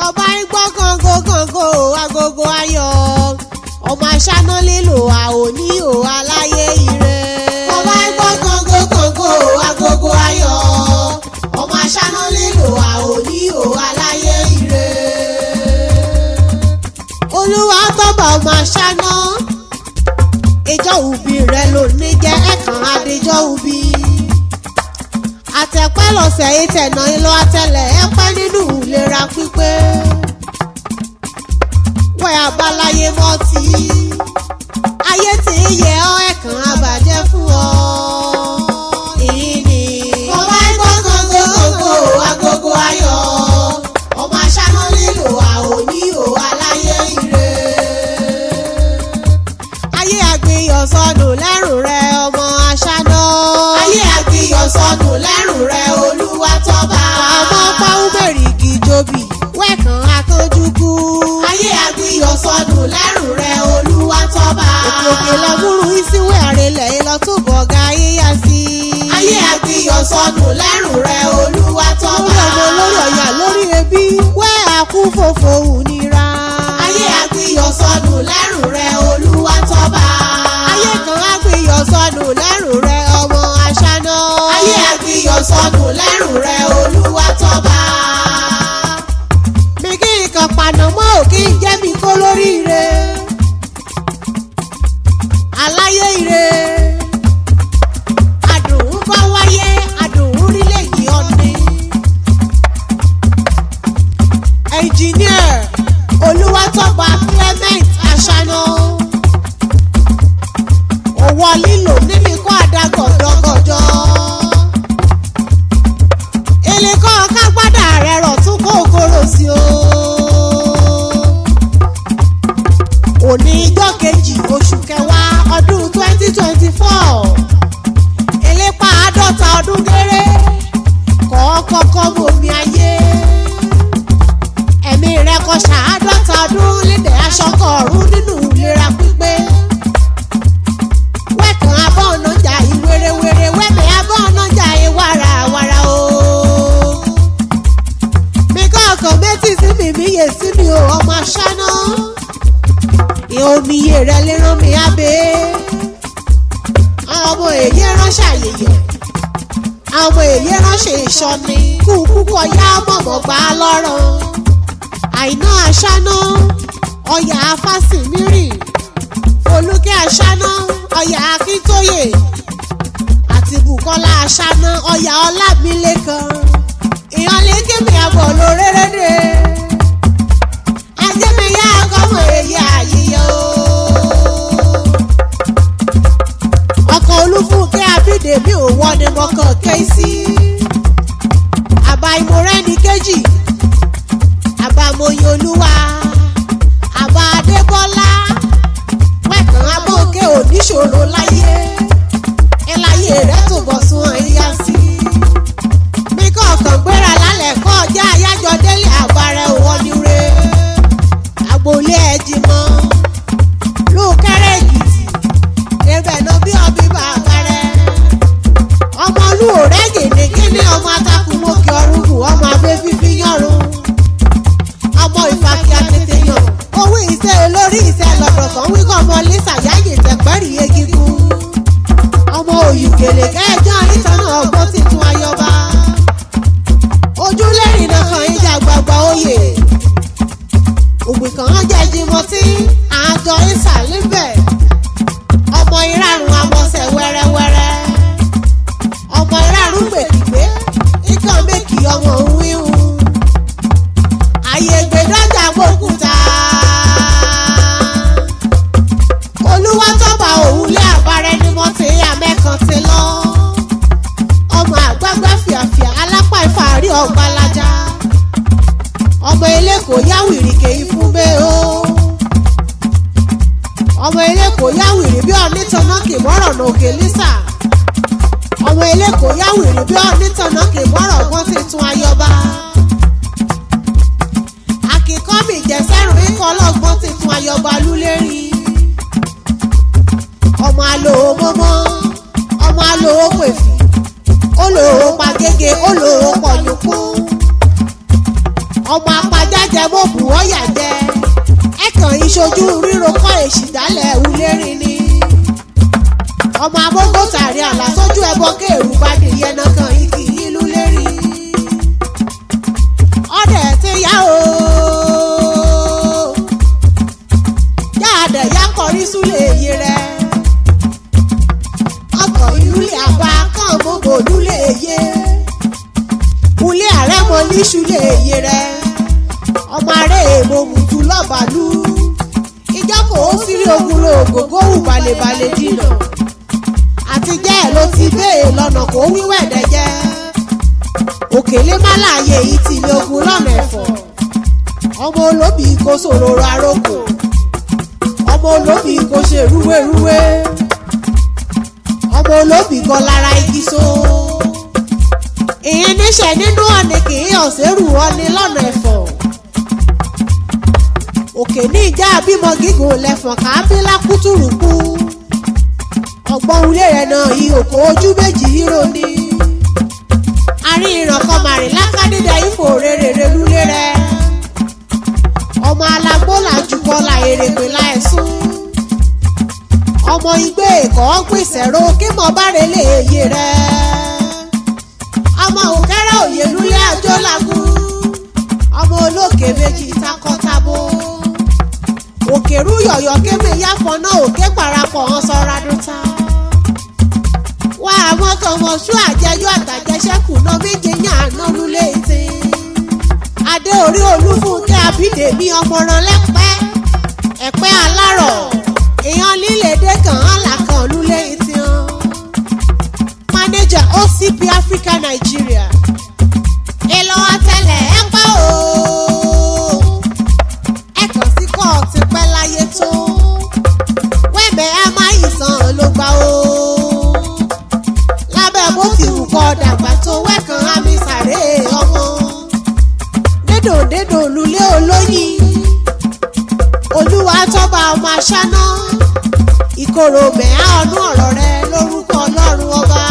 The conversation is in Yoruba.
ọba ń gbọ́ kàngókàngó agogo ayọ̀ ọmọ aṣáná lílo àòní ò aláyé ire. ọba ń gbọ́ kàngókàngó agogo ayọ̀ ọmọ aṣáná lílo àòní ò aláyé ire. Olúwatọ́ba ọmọ aṣáná ìjọ òbí rẹ ló ní jẹ́ ẹ̀kan adéjọ́ òbí. Àtẹ̀pẹ́ lọ́sẹ̀ ìtẹ̀nà ìlọ àtẹlẹ̀ ẹ̀pẹ́ nínú ìlera pípé. Wẹ̀ àbáláyé mọ́tì ayé tí ń yẹ ọ́ ẹ̀kan àbàjẹ́ fún ọ. Ìní ọba ẹgbọ́n kàngókàngó agogo ayọ̀ ọmọ aṣáná lílo àòní ò aláyé ire. Ayé àgbìyàn sọnù lẹ́rù rẹ ọmọ aṣáná. Ayé àgbìyàn sọnù lẹ́rù rẹ Olúwatọ́ba. Ọmọ pàwùmẹ̀rì kìjọbì wẹ̀kàn akójúkú. Ayé àgbìyàn sọnù lẹ́rù rẹ Olúwatọ́ba. Òkè lọ́gùrù ìsíwẹ̀ àrẹ̀lẹ̀ ìlọ́túbọ̀ ga yíyá sí. Ayé àgbìyàn sọnù lẹ́rù rẹ Olúwatọ́ba. Ọmọ olórí ọ̀yà lórí ẹbí wẹ́ àkúfòfò òníra. Ayé àgbìyàn sọnù lẹ́rù rẹ Olúwatọ́ba. Ayé kan àgbìyàn sọnù lẹ́rù rẹ ọmọ aṣáná. Ayé àgbìyàn sọnù lẹ́rù rẹ Olúwatọ́ba. Mi kí nǹkan pànàmọ́ ò kí n jẹ́ mi kó lóríire. Aláyé ire. Àdùn bá wáyé àdùn rílẹ̀ yìí ọ̀nì. Engineer Oluwatoba Clement Asana. Òwò lílò níbi kó àdá gọ̀dọ̀gọ̀dọ̀. Èlé kọ́ kágbádà rẹ̀ rọ̀ tún kó kóró sí o. Òní ijọ́ kejì oṣù kẹwàá ọdún 2024. Elépa àádọ́ta ọdún kéré. Kọ́kọ́kọ́ bomi ayé. Ẹ̀mí rẹ̀ kọ́ ṣàádọ́ta ọdún lédè aṣọ́kọ̀ ọ̀run nínú ìlera pípé. Wẹ́kàn abọ́ ọ̀nà jà ìwérewère wẹ́mẹ̀ abọ́ ọ̀nà jà ìwàràwàrà o. Mi kọ́ọ̀kan méjì sí mi yè sí mi o ọmọ aṣáná. Ìhòmìyè rẹ̀ lè rán mi abẹ́. Àwọn ọmọ èyí ránṣẹ́ àyèyè. Àwọn ọmọ èyí ránṣẹ́ ìṣọ́ni. Kúkú ọ̀yá mọ̀mọ́ gbà á lọ́rọ̀. Àìná aṣáná ọ̀yà afásìmírì. Olúkẹ́ aṣáná ọ̀yà akíntóyè. Àti Bùkọ́lá aṣáná ọ̀yà ọlámilẹ́kan. Ìyànlẹ́kẹ̀mí àbọ̀ lórérédé. Ajẹ́mẹ̀yà ọgọ́mọ èyí àyíyọ. Ọkọ̀ Olúfúnkẹ́ Abídèmí ò wọ́n ni mo kàn ké sí. Àbá ìmọ̀rẹ́ni kejì. Àbá Mòye Olúwa. Àbá Adébọ́lá. Wẹ̀kàn abókè oníṣòro láyé. Ẹláyé rẹ̀ tó bọ̀ sún ẹ̀yà sí. Mi kọ̀ọ̀kan gbéra lálẹ́ kọ́ ọjà ayájọ́ délé àbárẹ̀ òwò ni re. Agboolé ЭJIMỌ. Lókèrè Èkìtì. Ẹgbẹ́ náà bí ọbí bàbá rẹ̀. Ọmọ olúwo rẹ̀ gèdègédé ọmọ atakùnmọ́kì ọ̀rùnkù ọmọ abẹ́ fífi yànrún. Ọmọ ìfàkì àtètè yàn. Owó iṣẹ́ olórí iṣẹ́ lọ́dọ̀ kan wíkọ́ ọmọ Lísà yáyè tẹ̀pẹ́rì egigun. Ọmọ òyìnkèlè kẹ́ẹ̀jọ́ ìtọ́nà ọgbọ́n titun ayọba. Ojúlé ìrìnà kan ìjà gbàgbà oyè. Ògbìn kan jẹ́ ЭJIMỌ tí àjọ ìsà níbẹ̀. Ọmọ ìràrùn amọ̀sẹ̀ wẹ́rẹ́wẹ́rẹ́. Ọmọ ìràrùn gbèkìgbé. Ikán méjì ọmọ òun ìhun. Àyè gbèdọ́jà gbòkúta. Olúwatọ́ba òwúlé àbárẹ́ ni mo ti yà mẹ́kan ti lọ. Ọmọ àgbàgbà fìàfìà alápá ìfàárí ọ̀gbàlájà. Ọmọ eléko yáwìrì kèyí fún bẹ́ẹ̀ o. Ọmọ eléko yáwìrì bí ọ̀nìtànà kì mọ́rọ̀ n'òkè Lísà. Ọmọ eléko yáwìrì bí ọ̀nìtànà kì mọ́rọ̀ gbọ́n titun ayọba. Àkìkọ́mì ìjẹsẹ́rùn ikọ̀ ọlọ́gbọ́n titun ayọba lúlérí. Ọmọ alòó mọ́mọ́. Ọmọ alòó pèfì. Olòó pagége olòó pọ̀nyùkú. Ọmọ apájájẹ mọ́ ojú ríro kọ́ èsì dálẹ̀ wúlérin ni. ọmọ amógó tàrí àlàsójú ẹbọ kéèrú bá dìyẹ náà kan ìkì ìlú lérí. ọdẹ ti yá o jáde yá kọrí súlẹ̀ èyí rẹ. ọkọ̀ ìlú lè àbá kàn mọ́gbò lúlẹ̀ èyí. ulé ààrẹ mọ níṣu lè èyí rẹ. ọmọ ààrẹ èèmọ̀ mùtú lọ́bàlú. ìjọkọ̀ ó sírí ogun lo ògógó wù balẹ̀balẹ̀ dìnà. àtijẹ́ ẹ̀ ló ti bẹ́ẹ̀ lọ́nà kó wíwẹ̀dẹ̀ jẹ́. òkèlè má láàyè yìí ti lé ogun lọ́nà ẹ̀fọ́. ọmọ olóbì kò sòròrò àròkò. ọmọ olóbì kò ṣe rúwérúwé. ọmọ olóbì kan lára igi so. ìyẹn níṣẹ́ nínú ọ̀nì kì í ọ̀sẹ̀rù ọ̀nì lọ́nà ẹ̀fọ́. òkè ní ìjà àbímọ gígùn lẹ́fọ̀n kábílá kútùrùkú. ọgbọ́n ulé rẹ̀ náà ìhòkò ojú méjì hírò ni. àárín ìràn kan màrìn lákàdédé ìfò rèrèrè lulẹ̀ rẹ̀. ọmọ alágbólà jùbọ́là èrèpè láìsún. ọmọ igbó èkó gbèsèrò kí mo bá relé èyí rẹ̀. ọmọ òkèrè òye lulẹ̀ àjọ làgùn. ọmọ olókè méjì takọ́tabo. òkèrú yọ̀yọ̀ kébè yáfọ̀ náà òkè parapọ̀ hàn sọ́ra dúta. wá àwọn tọmọṣú àjẹyọ àtàjẹsẹ́kù náà méje yàn án náà lulẹ̀ ìtì. adé orí Olúfúnkẹ́ Abídèmí ọmọràn lẹ́pẹ́ ẹ̀pẹ́ alárọ̀ èèyàn líle dé kàn án làkàn lulẹ̀ ìtì hàn. manager OCP Africa Nigeria èlò àtẹlẹ ẹ pa o. ẹ kàn sí kóòtù pẹ́ láyé tó wẹ́bẹ̀ ẹ má ìsàn ló gbà o. lábẹ́ bó ti wù kọ́ dàgbà tó wẹ́kàn ámì sàré ọmọ. dédòdédò lulẹ̀ olóyin Olúwatọ́ba ọmọ aṣáná ìkorò mẹ́à ọdún ọ̀rọ̀ rẹ lórúkọ Ọlọ́run ọba.